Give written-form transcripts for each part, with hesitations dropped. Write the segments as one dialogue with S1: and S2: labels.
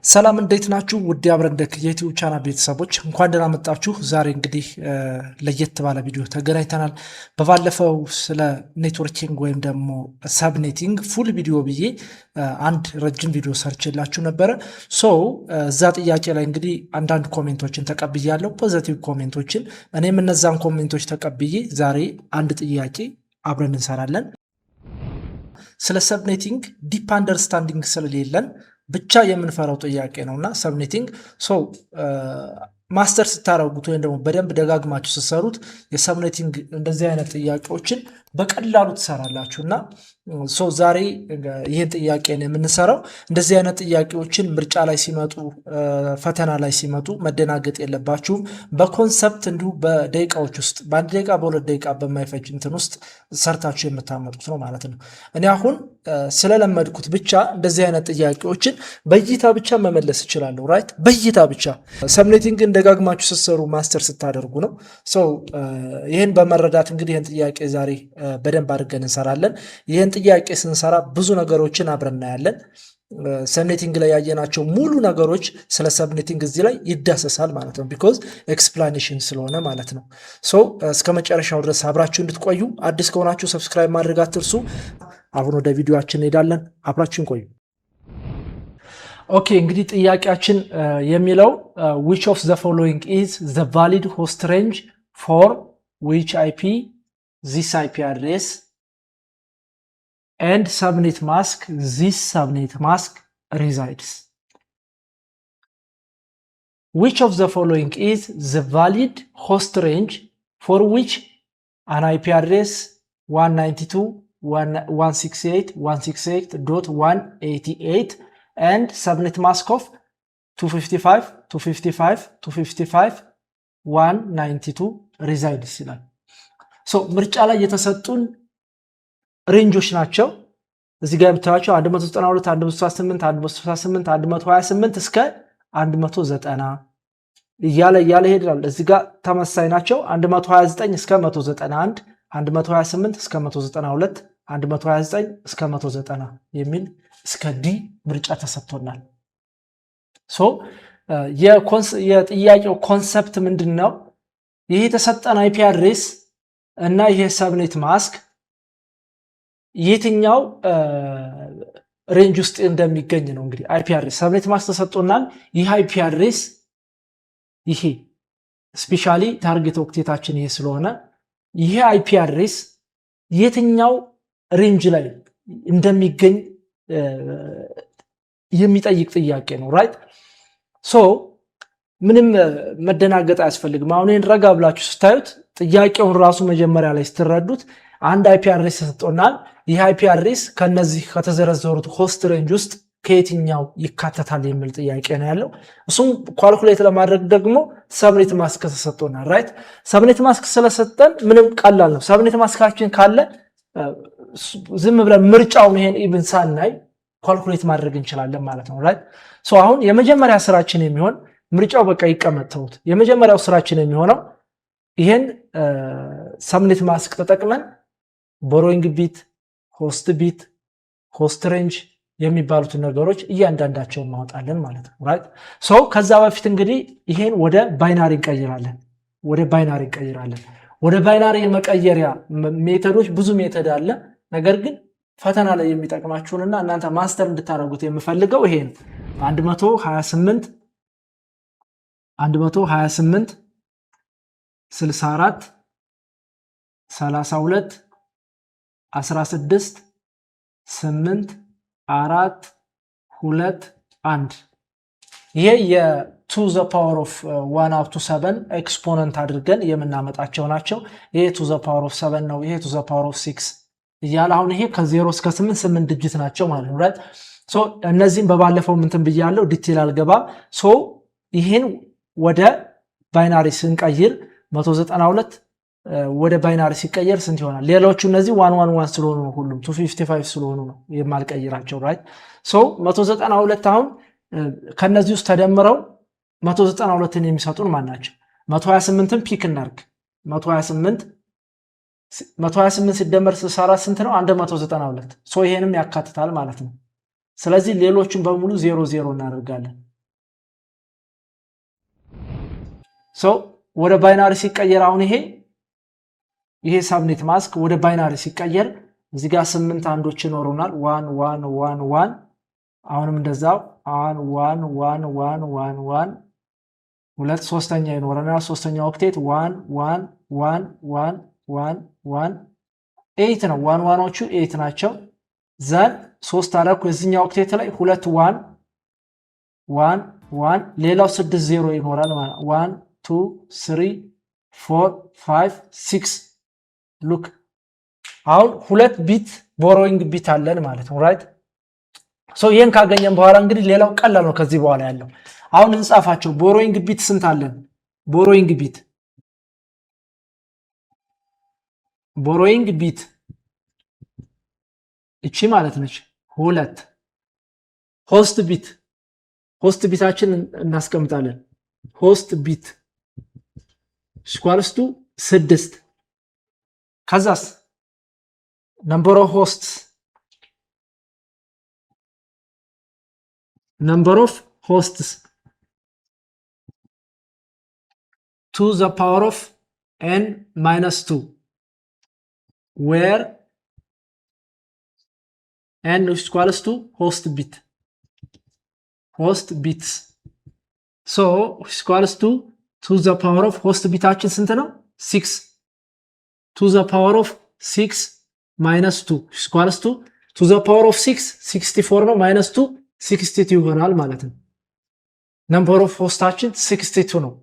S1: ሰላም እንዴት ናችሁ? ውድ አብረን ደክ የዩቲዩብ ቻናል ቤተሰቦች እንኳን ደህና መጣችሁ። ዛሬ እንግዲህ ለየት ባለ ቪዲዮ ተገናኝተናል። በባለፈው ስለ ኔትወርኪንግ ወይም ደግሞ ሳብኔቲንግ ፉል ቪዲዮ ብዬ አንድ ረጅም ቪዲዮ ሰርችላችሁ ነበረ። እዛ ጥያቄ ላይ እንግዲህ አንዳንድ ኮሜንቶችን ተቀብያለሁ፣ ፖዚቲቭ ኮሜንቶችን። እኔም እነዛን ኮሜንቶች ተቀብዬ ዛሬ አንድ ጥያቄ አብረን እንሰራለን። ስለ ሰብኔቲንግ ዲፕ አንደርስታንዲንግ ስለሌለን ብቻ የምንፈራው ጥያቄ ነውና ሰብኔቲንግ ማስተር ስታረጉት ወይም ደግሞ በደንብ ደጋግማችሁ ስትሰሩት የሰብኔቲንግ እንደዚህ አይነት ጥያቄዎችን በቀላሉ ትሰራላችሁና ዛሬ ይሄን ጥያቄ ነው የምንሰራው። እንደዚህ አይነት ጥያቄዎችን ምርጫ ላይ ሲመጡ ፈተና ላይ ሲመጡ መደናገጥ የለባችሁም። በኮንሰፕት እንዲሁ በደቂቃዎች ውስጥ በአንድ ደቂቃ በሁለት ደቂቃ በማይፈጅ እንትን ውስጥ ሰርታችሁ የምታመጡት ነው ማለት ነው። እኔ አሁን ስለለመድኩት ብቻ እንደዚህ አይነት ጥያቄዎችን በእይታ ብቻ መመለስ እችላለሁ። ራይት በእይታ ብቻ ሰብኔቲንግ ደጋግማችሁ ስትሰሩ ማስተር ስታደርጉ ነው። ይህን በመረዳት እንግዲህ ይህን ጥያቄ ዛሬ በደንብ አድርገን እንሰራለን። ይህን ጥያቄ ስንሰራ ብዙ ነገሮችን አብረን እናያለን። ሰብኔቲንግ ላይ ያየናቸው ሙሉ ነገሮች ስለ ሰብኔቲንግ እዚህ ላይ ይዳሰሳል ማለት ነው። ቢኮዝ ኤክስፕላኔሽን ስለሆነ ማለት ነው። እስከ መጨረሻው ድረስ አብራችሁ እንድትቆዩ፣ አዲስ ከሆናችሁ ሰብስክራይብ ማድረግ አትርሱ። አሁን ወደ ቪዲዮአችን እንሄዳለን። አብራችሁን ቆዩ። ኦኬ እንግዲህ ጥያቄያችን የሚለው which of the following is the valid host range for which IP this IP address and subnet mask this subnet mask resides? Which of the following is the valid host range for which an IP address 192.168.168.188 and subnet mask of 255 255 255 192 resides ይላል። ምርጫ ላይ የተሰጡን ሬንጆች ናቸው። እዚህ ጋር የምታዩቸው 192 168 168 128 እስከ 190 እያለ ይሄዳል። እዚህ ጋር ተመሳሳይ ናቸው። 129 እስከ 191 128 እስከ 192 129 እስከ 190 የሚል እስከ ዲ ምርጫ ተሰጥቶናል። የጥያቄው ኮንሰፕት ምንድን ነው? ይሄ የተሰጠን አይፒ አድሬስ እና ይሄ ሰብኔት ማስክ የትኛው ሬንጅ ውስጥ እንደሚገኝ ነው። እንግዲህ አይፒ አድሬስ ሰብኔት ማስክ ተሰጥቶናል። ይህ አይፒ አድሬስ ይሄ ስፔሻሊ ታርጌት ኦክቴታችን ይሄ ስለሆነ ይሄ አይፒ አድሬስ የትኛው ሬንጅ ላይ እንደሚገኝ የሚጠይቅ ጥያቄ ነው። ራይት ምንም መደናገጥ አያስፈልግም። አሁን ይሄን ረጋ ብላችሁ ስታዩት ጥያቄውን ራሱ መጀመሪያ ላይ ስትረዱት አንድ አይፒ አድሬስ ተሰጥቶናል። ይህ አይፒ አድሬስ ከነዚህ ከተዘረዘሩት ሆስት ሬንጅ ውስጥ ከየትኛው ይካተታል የሚል ጥያቄ ነው ያለው። እሱም ኳልኩሌት ለማድረግ ደግሞ ሰብኔት ማስክ ተሰጥቶናል። ራይት ሰብኔት ማስክ ስለሰጠን ምንም ቀላል ነው። ሰብኔት ማስካችን ካለ ዝም ብለን ምርጫውን ይሄን ኢቭን ሳናይ ኳልኩሌት ማድረግ እንችላለን ማለት ነው። ራይት አሁን የመጀመሪያ ስራችን የሚሆን ምርጫው በቃ ይቀመጥተውት የመጀመሪያው ስራችን የሚሆነው ይሄን ሰብኔት ማስክ ተጠቅመን ቦሮዊንግ ቢት፣ ሆስት ቢት፣ ሆስት ሬንጅ የሚባሉትን ነገሮች እያንዳንዳቸውን ማውጣለን ማለት ነው። ራይት ከዛ በፊት እንግዲህ ይሄን ወደ ባይናሪ እንቀይራለን። ወደ ባይናሪ የመቀየሪያ ሜተዶች ብዙ ሜተድ አለ። ነገር ግን ፈተና ላይ የሚጠቅማችሁንና እናንተ ማስተር እንድታደርጉት የምፈልገው ይሄ ነው። 128 64 32 16 8 4 2 1 ይሄ የ2 the power of 1 up to 7 ኤክስፖነንት አድርገን የምናመጣቸው ናቸው። ይሄ 2 the power of 7 ነው። ይሄ 2 the power of 6 እያለ አሁን ይሄ ከ0 እስከ 8 ዲጂት ናቸው ማለት ነው። ራይት እነዚህም በባለፈው ምንትን ብያለሁ፣ ዲቴል አልገባም። ይሄን ወደ ባይናሪ ስንቀይር 192 ወደ ባይናሪ ሲቀየር ስንት ይሆናል? ሌሎቹ እነዚህ 111 ስለሆኑ ነው፣ ሁሉም 255 ስለሆኑ ነው የማልቀይራቸው። ራይት 192 አሁን ከነዚህ ውስጥ ተደምረው 192ን የሚሰጡን ማን ናቸው? 128ን ፒክ እናርግ። 128 ሲደመር 64 ስንት ነው? 192 ይሄንም ያካትታል ማለት ነው። ስለዚህ ሌሎቹን በሙሉ 00 እናደርጋለን። ሶ ወደ ባይናሪ ሲቀየር አሁን ይሄ ሳብኔት ማስክ ወደ ባይናሪ ሲቀየር እዚህ ጋር 8 አንዶች ይኖሩናል 1 1 1 1 አሁንም እንደዛው 1 1 1 1 1 1 ሁለት ሶስተኛ ይኖረናል ሶስተኛ ኦክቴት 1 1 1 1 1 1 8 ነው 1 1ዎቹ 8 ናቸው ዘን 3 አደረኩ እዚህኛው ኦክቴት ላይ 2 1 1 1 ሌላው 6 0 ይኖራል ማለት 1 2 3 4 5 6 ሉክ አሁን ሁለት ቢት ቦሮዊንግ ቢት አለን ማለት ነው ራይት ሶ ይሄን ካገኘን በኋላ እንግዲህ ሌላው ቀላል ነው ከዚህ በኋላ ያለው አሁን እንጻፋቸው ቦሮዊንግ ቢት ስንት አለን ቦሮዊንግ ቢት እቺ ማለት ነች ሁለት ሆስት ቢታችን እናስቀምጣለን ሆስት ቢት ስኳርስ ቱ 6 ከዛስ number of hosts to the power of n minus 2 where n is equals to host bits so is equals to the power of host bitaችን ስንት ነው 6 to the power of 6 minus 2 is equals to the power of 6 64 ነው minus 2 62 ይሆናል ማለት ነው number of hostችን 62 ነው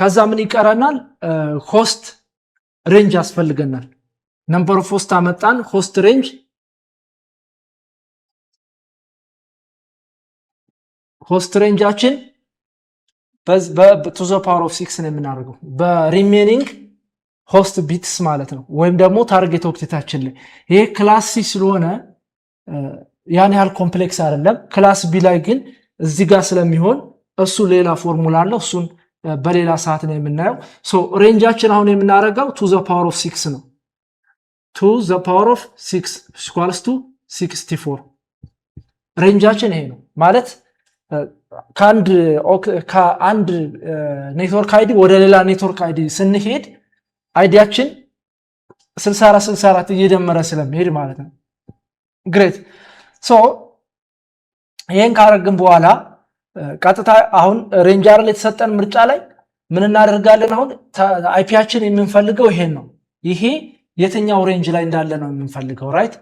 S1: ከዛ ምን ይቀረናል host range ያስፈልገናል number of host አመጣን host range ሆስት to the power of 6 ነው የምናደርገው በሪሜኒንግ ሆስት ቢትስ ማለት ነው ወይም ደግሞ ታርጌት ኦክቴታችን ላይ ይሄ ክላስ ሲ ስለሆነ ያን ያህል ኮምፕሌክስ አይደለም ክላስ ቢ ላይ ግን እዚህ ጋር ስለሚሆን እሱ ሌላ ፎርሙላ አለው እሱን በሌላ ሰዓት ነው የምናየው ሶ ሬንጃችን አሁን የምናደርገው to the power of 6 ነው to the power of 6 equals to 64 ሬንጃችን ይሄ ነው ማለት ከአንድ ኔትወርክ አይዲ ወደ ሌላ ኔትወርክ አይዲ ስንሄድ አይዲያችን 64 እየደመረ ስለሚሄድ ማለት ነው ግሬት ሶ ይሄን ካረግን በኋላ ቀጥታ አሁን ሬንጀር ላይ ተሰጠን ምርጫ ላይ ምን እናደርጋለን አሁን አይፒያችን የምንፈልገው ይሄን ነው ይሄ የትኛው ሬንጅ ላይ እንዳለ ነው የምንፈልገው ራይት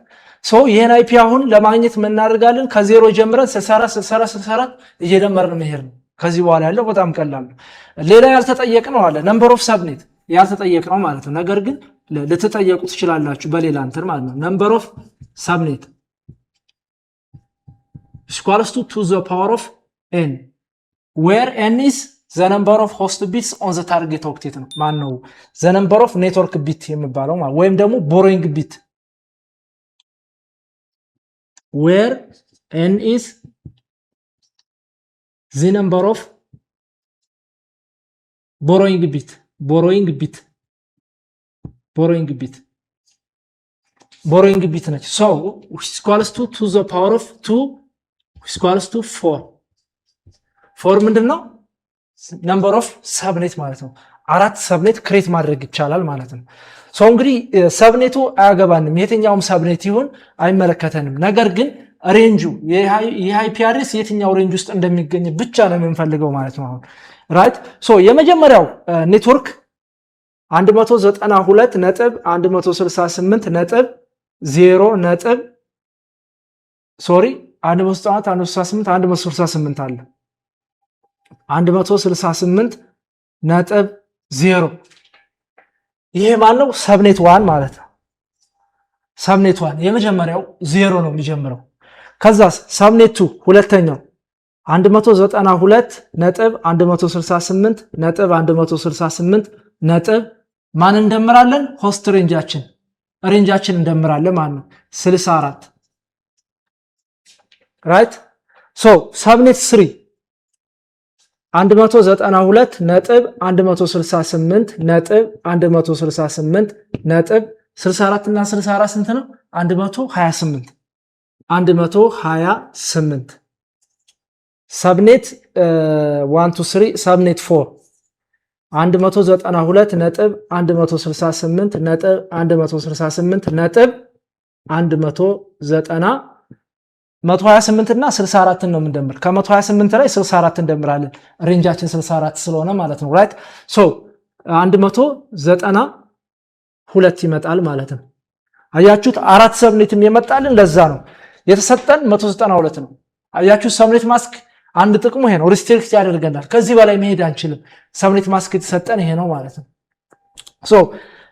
S1: ሶ ይሄን አይፒ አሁን ለማግኘት ምን እናደርጋለን ከዜሮ ጀምረን 64 እየደመርን መሄድ ነው ከዚህ በኋላ ያለው በጣም ቀላል ነው ሌላ ያልተጠየቅነው አለ ነምበር ኦፍ ሰብኔት ያልተጠየቅነው ማለት ነው ነገር ግን ልትጠየቁ ትችላላችሁ በሌላ እንትን ማለት ነው ነምበር ኦፍ ሰብኔት equals to the power of n where n is the number of host bits on the target octet ነው ማን ነው the number of network bit የሚባለው ማለት ወይም ደግሞ borrowing bit where n is the number of borrowing bit ነች so equals to the power of 2 equals to 4 ምንድነው number of subnet ማለት ነው አራት ሰብኔት ክሬት ማድረግ ይቻላል ማለት ነው ሶ እንግዲህ ሰብኔቱ አያገባንም የትኛውም ሰብኔት ይሁን አይመለከተንም ነገር ግን ሬንጁ የአይፒ አድሬስ የትኛው ሬንጅ ውስጥ እንደሚገኝ ብቻ ነው የምንፈልገው ማለት ነው አሁን ራይት ሶ የመጀመሪያው ኔትወርክ 192.168 አለ 168.0 ይሄ ማለት ሰብኔት 1 ማለት ነው ሰብኔት 1 የመጀመሪያው 0 ነው የሚጀምረው ከዛስ ሰብኔት 2 ሁለተኛው 192.168 ማን እንደምራለን ሆስት ሬንጃችን እንደምራለን ማለት ነው 64 ራይት ሶ ሰብኔት 3 192.168.168.64 እና 64 ስንት ነው 128 ሰብኔት 1 to 3 ሰብኔት 4 192 ነጥብ 168 ነጥብ 168 ነጥብ 190 128 እና 64 ነው የምንደምር። ከ128 ላይ 64 እንደምራለን ሬንጃችን 64 ስለሆነ ማለት ነው። ራይት ሶ 192 ይመጣል ማለት ነው። አያችሁት? አራት ሰብኔትም የመጣልን ለዛ ነው። የተሰጠን 192 ነው። አያችሁት? ሰብኔት ማስክ አንድ ጥቅሙ ይሄ ነው፣ ሪስትሪክት ያደርገናል። ከዚህ በላይ መሄድ አንችልም። ሰብኔት ማስክ የተሰጠን ይሄ ነው ማለት ነው። ሶ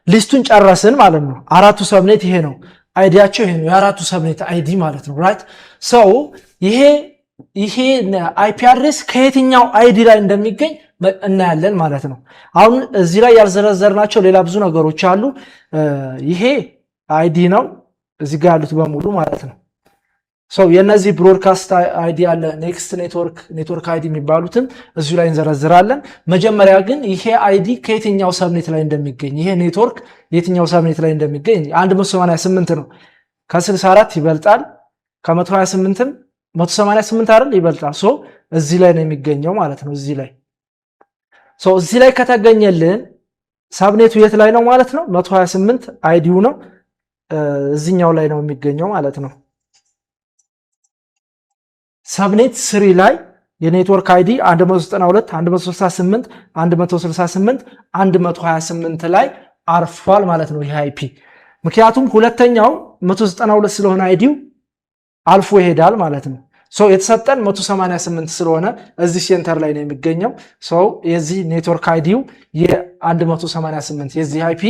S1: ሊስቱን ጨረስን ማለት ነው። አራቱ ሰብኔት ይሄ ነው፣ አይዲያቸው ይሄ ነው፣ የአራቱ ሰብኔት አይዲ ማለት ነው። ራይት ሰው ይሄ አይፒ አድሬስ ከየትኛው አይዲ ላይ እንደሚገኝ እናያለን ማለት ነው። አሁን እዚህ ላይ ያልዘረዘርናቸው ሌላ ብዙ ነገሮች አሉ። ይሄ አይዲ ነው እዚህ ጋር ያሉት በሙሉ ማለት ነው። ሰው የነዚህ ብሮድካስት አይዲ አለ፣ ኔክስት ኔትወርክ አይዲ የሚባሉትን እዚሁ ላይ እንዘረዝራለን። መጀመሪያ ግን ይሄ አይዲ ከየትኛው ሰብኔት ላይ እንደሚገኝ ይሄ ኔትወርክ የትኛው ሰብኔት ላይ እንደሚገኝ 188 ነው። ከ64 ይበልጣል፣ ከ128ም 188 አይደል ይበልጣል። ሶ እዚህ ላይ ነው የሚገኘው ማለት ነው። እዚህ ላይ ከተገኘልን ሰብኔቱ የት ላይ ነው ማለት ነው? 128 አይዲው ነው እዚህኛው ላይ ነው የሚገኘው ማለት ነው። ሰብኔት 3 ላይ የኔትወርክ አይዲ 192 168 168 128 ላይ አርፏል ማለት ነው ይሄ አይፒ። ምክንያቱም ሁለተኛው 192 ስለሆነ አይዲው አልፎ ይሄዳል ማለት ነው። የተሰጠን 188 ስለሆነ እዚህ ሴንተር ላይ ነው የሚገኘው። የዚህ ኔትወርክ አይዲው የ188 የዚህ አይፒ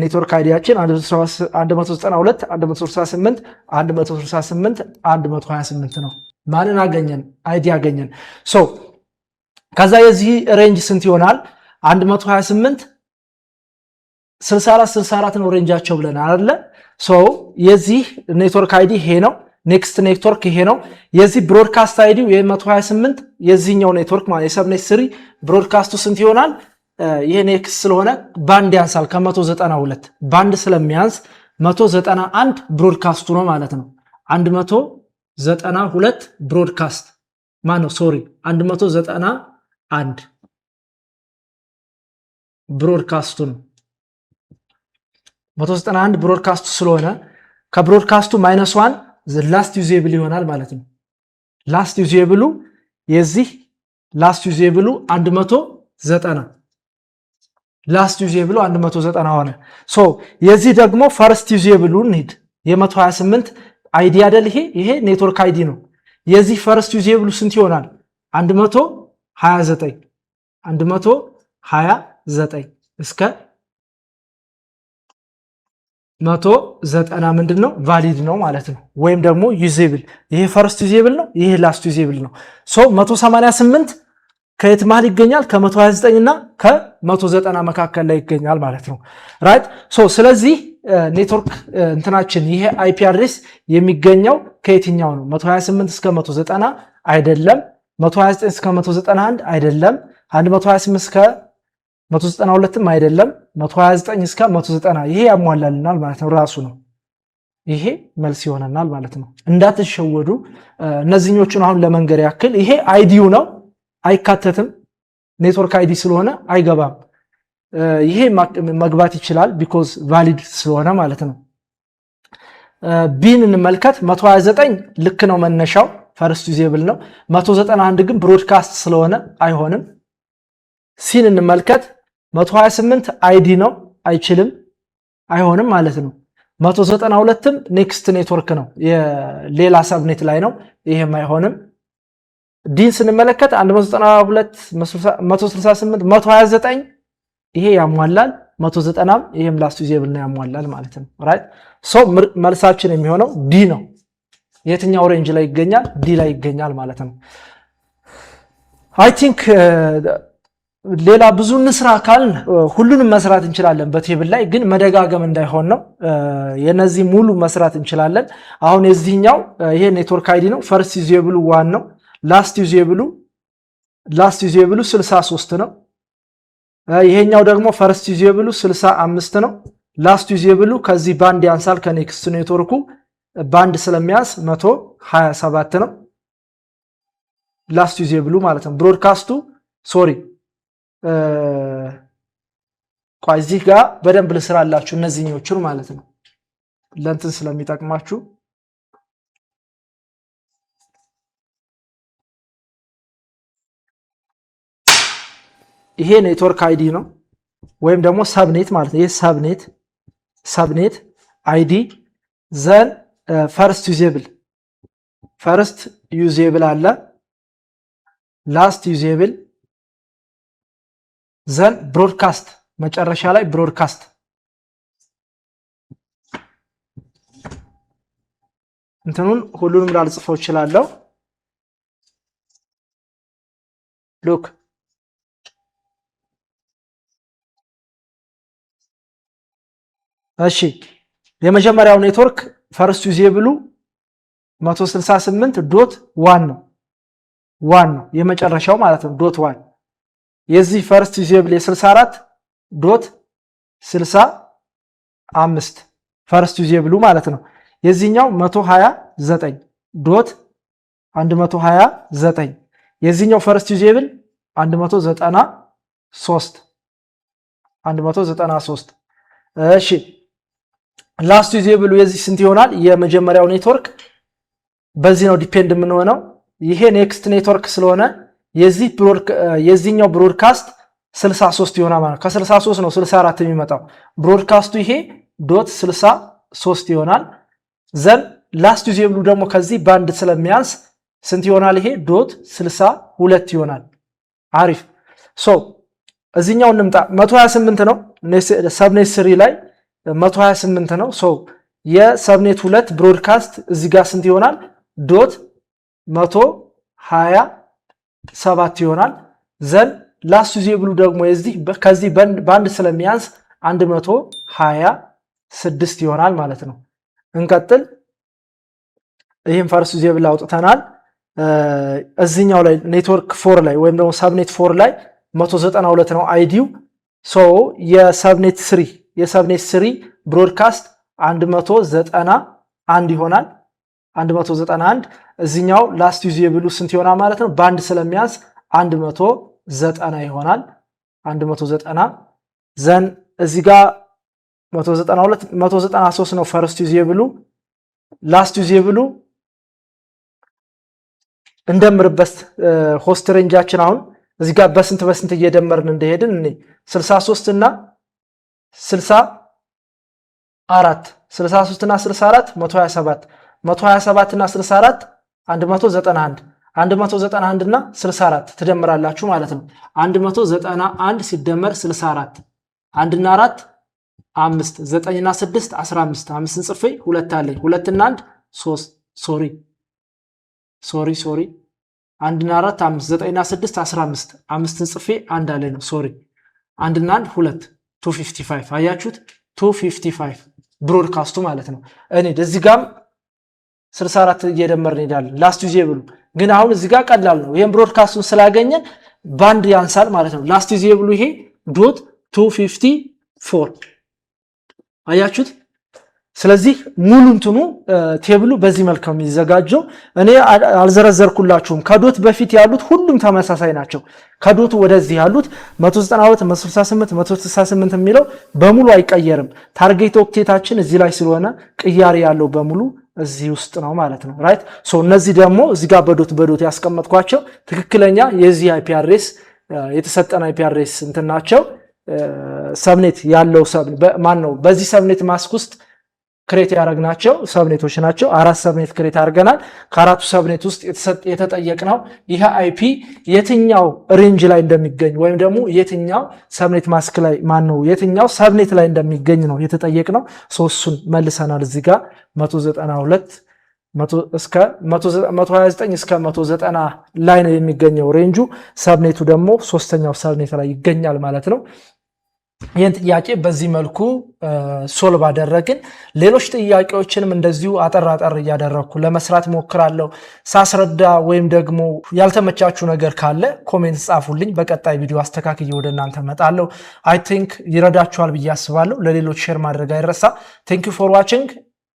S1: ኔትወርክ አይዲያችን 192 168 168 128 ነው። ማንን አገኘን? አይዲ አገኘን። ከዛ የዚህ ሬንጅ ስንት ይሆናል? 128 64 64 ነው ሬንጃቸው ብለናል አይደለ? የዚህ ኔትወርክ አይዲ ይሄ ነው። ኔክስት ኔትወርክ ይሄ ነው። የዚህ ብሮድካስት አይዲው የ128 የዚህኛው ኔትወርክ ማለት የሰብኔት 3 ብሮድካስቱ ስንት ይሆናል? ይሄ ኔክስት ስለሆነ ባንድ ያንሳል። ከ192 ባንድ ስለሚያንስ 191 ብሮድካስቱ ነው ማለት ነው። 192 ብሮድካስት ማነው? ሶሪ 191 ብሮድካስቱ ነው። 191 ብሮድካስቱ ስለሆነ ከብሮድካስቱ -1 ላስት ዩዜብል ይሆናል ማለት ነው። ላስት ዩዜብሉ የዚህ ላስት ዩዜብሉ 190 ላስት ዩዜብሉ 190 ሆነ። የዚህ ደግሞ ፈርስት ዩዜብሉ እንሂድ። የ128 አይዲ አይደል? ይሄ ኔትወርክ አይዲ ነው። የዚህ ፈርስት ዩዜብሉ ስንት ይሆናል? 129 129 እስከ 190 ምንድነው? ቫሊድ ነው ማለት ነው። ወይም ደግሞ ዩዜብል ይሄ ፈርስት ዩዜብል ነው፣ ይሄ ላስት ዩዜብል ነው። 188 ከየት መሃል ይገኛል? ከ129 እና ከ190 መካከል ላይ ይገኛል ማለት ነው። ራይት ስለዚህ ኔትወርክ እንትናችን ይሄ አይፒ አድሬስ የሚገኘው ከየትኛው ነው? 128 እስከ 190 አይደለም፣ 129 እስከ 191 አይደለም፣ 128 እስከ 192ም አይደለም፣ 129 እስከ 190 ይሄ ያሟላልናል ማለት ነው። ራሱ ነው ይሄ መልስ ይሆነናል ማለት ነው። እንዳትሸወዱ። እነዚህኞቹን አሁን ለመንገር ያክል ይሄ አይዲው ነው፣ አይካተትም። ኔትወርክ አይዲ ስለሆነ አይገባም። ይሄ መግባት ይችላል ቢኮዝ ቫሊድ ስለሆነ ማለት ነው። ቢን እንመልከት። 129 ልክ ነው፣ መነሻው ፈርስት ዩዜብል ነው። 191 ግን ብሮድካስት ስለሆነ አይሆንም። ሲን እንመልከት። 128 አይዲ ነው፣ አይችልም፣ አይሆንም ማለት ነው። 192ም ኔክስት ኔትወርክ ነው፣ የሌላ ሰብኔት ላይ ነው፣ ይሄም አይሆንም። ዲን ስንመለከት 192 168 129 ይሄ ያሟላል። 190ም ይሄም ላስት ዩዜብል ነው ያሟላል ማለት ነው። ራይት መልሳችን የሚሆነው ዲ ነው። የትኛው ሬንጅ ላይ ይገኛል? ዲ ላይ ይገኛል ማለት ነው። አይ ቲንክ ሌላ ብዙ እንስራ ካልን ሁሉንም መስራት እንችላለን በቴብል ላይ ግን መደጋገም እንዳይሆን ነው። የነዚህ ሙሉ መስራት እንችላለን። አሁን የዚህኛው ይሄ ኔትወርክ አይዲ ነው። ፈርስት ዩዜብሉ 1 ነው። ላስት ዩዜብሉ 63 ነው። ይሄኛው ደግሞ ፈርስት ዩዜብሉ 65 ነው። ላስት ዩዜብሉ ከዚህ ባንድ ያንሳል፣ ከኔክስት ኔትወርኩ ባንድ ስለሚያንስ 127 ነው ላስት ዩዜብሉ ማለት ነው። ብሮድካስቱ ሶሪ ቆይ እዚህ ጋር በደንብ ልስራላችሁ እነዚህኞቹን ማለት ነው ለእንትን ስለሚጠቅማችሁ ይሄ ኔትወርክ አይዲ ነው ወይም ደግሞ ሰብኔት ማለት ነው። ይሄ ሰብኔት አይዲ ዘን ፈርስት ዩዜብል አለ ላስት ዩዜብል ዘን ብሮድካስት መጨረሻ ላይ ብሮድካስት እንትኑን ሁሉንም ላልጽፈው እችላለሁ። ሉክ እሺ የመጀመሪያው ኔትወርክ ፈርስት ዩዜብሉ 168.1 ነው የመጨረሻው ማለት ነው .1 የዚህ ፈርስት ዩዜብል የ64.65 ፈርስት ዩዜብሉ ማለት ነው። የዚህኛው 129.129 የዚህኛው ፈርስት ዩዜብል 193 እሺ ላስት ዩዜብሉ የዚህ ስንት ይሆናል? የመጀመሪያው ኔትወርክ በዚህ ነው ዲፔንድ የምንሆነው። ይሄ ኔክስት ኔትወርክ ስለሆነ የዚህኛው ብሮድካስት 63 ይሆናል ማለት ከ63 ነው 64 የሚመጣው ብሮድካስቱ ይሄ .63 ይሆናል። ዘን ላስት ዩዜብሉ ደግሞ ከዚህ ባንድ ስለሚያንስ ስንት ይሆናል? ይሄ .62 ይሆናል። አሪፍ ሶ እዚህኛው እንምጣ 128 ነው ሰብኔት 3 ላይ 128 ነው። ሶ የሰብኔት 2 ብሮድካስት እዚህ ጋር ስንት ይሆናል? .127 ይሆናል። ዘን ላስት ዩዜብሉ ደግሞ ከዚህ ባንድ ስለሚያንስ 126 ይሆናል ማለት ነው። እንቀጥል። ይህም ፈርስት ዩዜብል አውጥተናል። እዚህኛው ላይ ኔትወርክ 4 ላይ ወይም ደግሞ ሰብኔት 4 ላይ 192 ነው አይዲው። ሶ የሰብኔት 3 ብሮድካስት 191 ይሆናል 191። እዚህኛው ላስት ዩዜብሉ ስንት ይሆናል ማለት ነው? ባንድ ስለሚያንስ 190 ይሆናል 190። ዘን እዚህ ጋር 193 ነው ፈርስት ዩዜብሉ። ላስት ዩዜብሉ እንደምርበት ሆስት ሬንጃችን አሁን እዚህ ጋር በስንት እየደመርን እንደሄድን 63 እና 64 127 እና 64 191 እና 64 ትደምራላችሁ ማለት ነው። 191 ሲደመር 64 1 እና 4 5 9 እና 6 15 5ን ጽፌ 2 አለኝ 2 እና 1 3 ሶሪ 1 እና 4 5 9 እና 6 15 5ን ጽፌ 1 አለኝ ነው 1 እና 1 2 255 አያችሁት 255 ብሮድካስቱ ማለት ነው። እኔ እዚህ ጋር 64 እየደመርን እንሄዳለን ላስት ዩዜብሉ ግን አሁን እዚህ ጋር ቀላል ነው። ይሄን ብሮድካስቱን ስላገኘን ባንድ ያንሳል ማለት ነው። ላስት ዩዜብሉ ይሄ .254 አያችሁት። ስለዚህ ሙሉ እንትኑ ቴብሉ በዚህ መልኩ ነው የሚዘጋጀው። እኔ አልዘረዘርኩላችሁም። ከዶት በፊት ያሉት ሁሉም ተመሳሳይ ናቸው። ከዶቱ ወደዚህ ያሉት 192 168 168 የሚለው በሙሉ አይቀየርም። ታርጌት ኦክቴታችን እዚህ ላይ ስለሆነ ቅያሪ ያለው በሙሉ እዚህ ውስጥ ነው ማለት ነው። ራይት ሶ እነዚህ ደግሞ እዚህ ጋር በዶት ያስቀመጥኳቸው ትክክለኛ የዚህ አይፒ አድሬስ የተሰጠን አይፒ አድሬስ እንትን ናቸው። ሰብኔት ያለው ማን ነው? በዚህ ሰብኔት ማስክ ውስጥ ክሬት ያደረግናቸው ሰብኔቶች ናቸው። 4 ሰብኔት ክሬት አድርገናል። ከአራቱ ሰብኔት ውስጥ የተጠየቅነው ይሄ አይፒ የትኛው ሬንጅ ላይ እንደሚገኝ ወይም ደግሞ የትኛው ሰብኔት ማስክ ላይ የትኛው ሰብኔት ላይ እንደሚገኝ ነው የተጠየቅነው። እሱን መልሰናል። እዚህ ጋር 192 እስከ 129 እስከ 190 ላይ ነው የሚገኘው ሬንጁ። ሰብኔቱ ደግሞ ሶስተኛው ሰብኔት ላይ ይገኛል ማለት ነው። ይህን ጥያቄ በዚህ መልኩ ሶልቭ አደረግን። ሌሎች ጥያቄዎችንም እንደዚሁ አጠር እያደረግኩ ለመስራት ሞክራለሁ። ሳስረዳ ወይም ደግሞ ያልተመቻችሁ ነገር ካለ ኮሜንት ጻፉልኝ። በቀጣይ ቪዲዮ አስተካክዬ ወደ እናንተ መጣለሁ። አይ ቲንክ ይረዳችኋል ብዬ አስባለሁ። ለሌሎች ሼር ማድረግ አይረሳ። ቴንክ ዩ ፎር ዋቺንግ